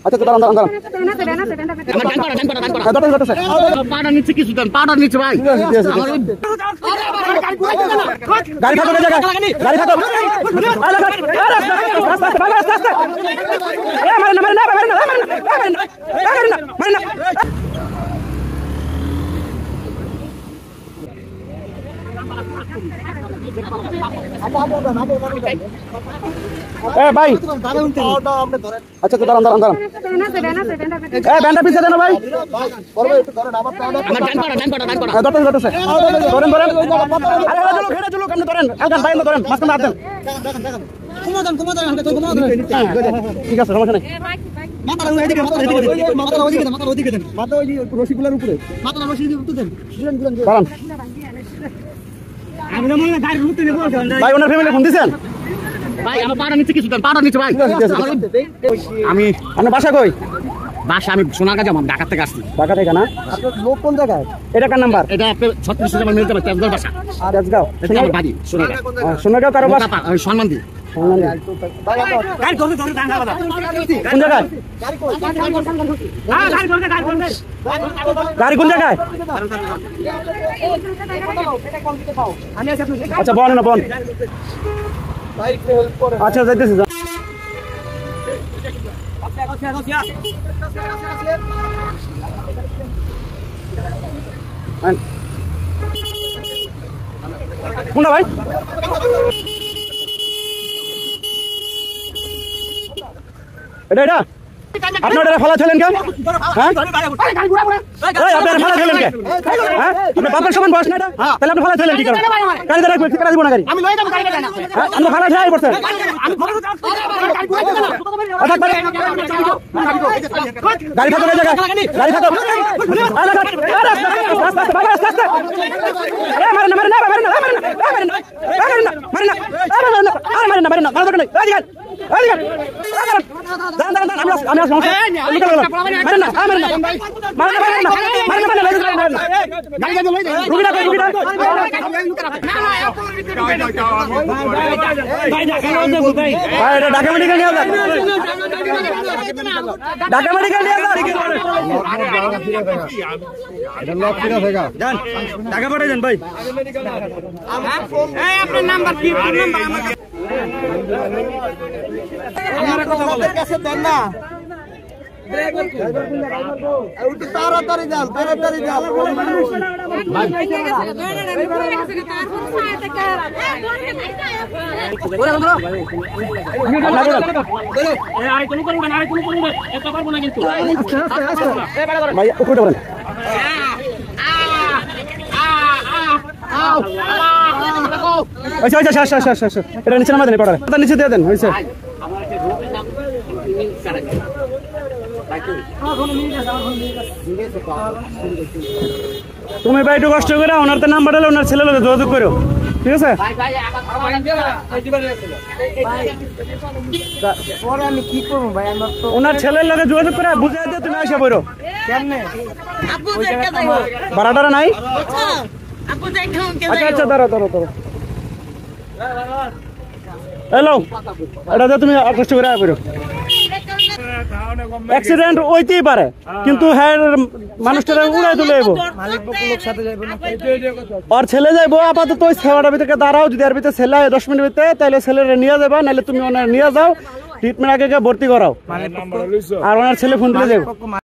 আচ্ছা তো দাঁড়ান দাঁড়ান পাউডার নিচে কিছু দেন পাউডার নিচে ভাই গাড়ি খাতো জায়গা গাড়ি খাতো ভাই আচ্ছা তো দাঁড়ান দাঁড়ান দাঁড়ান ব্যান্ডা পিছিয়ে দেন ভাই ঠিক আছে সমস্যা নেই রশিগুলোর উপরে ভাই ওনার ফ্যামিলি ফোন দিচ্ছেন ভাই আমার পাড়া নিচে কিছু দেন পাড়া নিচে ভাই আমি আপনার বাসা কই বাসা আমি সোনারগাঁ যাবো ঢাকা থেকে আসছি ঢাকা থেকে না আপনার লোক কোন জায়গায় এটা কার নাম্বার এটা আপনি 36 নাম্বার মিলতে পারে তেজগাঁও বাসা তেজগাঁও এটা আমার বাড়ি সোনারগাঁ সোনারগাঁও কারো বাসা সম্মান দি গাড়ি কোন জায়গায় গাড়ি কোন জায়গায় আচ্ছা বল না বল আচ্ছা যাইতেছি কোনটা ভাই এটা এটা আপনার ফেলা ছিলেন কেন হ্যাঁ আপনার ফেলা ছিলেন কে হ্যাঁ আপনার বাপের সমান বয়স না এটা তাহলে আপনি ফেলা ছিলেন কি কারণ গাড়ি দাঁড়া ঠিকানা দিব না গাড়ি আমি লয়ে যাব গাড়ি না আপনি ফেলা যাই পড়ছেন গাড়ি খাতো জায়গা গাড়ি খাতো ঢাকা মেডিকেল নিয়ে ঢাকা মেডিকেল নিয়ে ঢাকা পাঠাই যান ভাই আপনার নাম্বার কি নাম্বার কাছে দেন না তাড়াতাড়ি যান তাড়াতাড়ি যান এটা নিচে নামা দেন পড়া নিচে দিয়ে দেন হয়েছে তুমি ভাই একটু কষ্ট করে ওনার তো নাম্বার হলে ওনার ছেলে যোগাযোগ করো ঠিক আছে আমি কি করবো ভাই ওনার ছেলের লগে যোগাযোগ করে বুঝাই দিয়ে তুমি আসে বলো ভাড়াটারা নাই আচ্ছা আচ্ছা দাঁড়ো দাঁড়ো দাঁড়ো হ্যালো এটা তুমি কষ্ট করে আয় অ্যাক্সিডেন্ট হইতেই পারে কিন্তু হ্যাঁ মানুষটা উড়াই তুলে যাবো আর ছেলে যাইবো আপাতত ওই সেবাটার ভিতরে দাঁড়াও যদি এর ভিতরে ছেলে 10 মিনিট ভিতরে তাহলে ছেলেরা নিয়ে যাবা নাহলে তুমি ওনার নিয়ে যাও ট্রিটমেন্ট আগে ভর্তি করাও আর ওনার ছেলে ফোন দিলে যাবো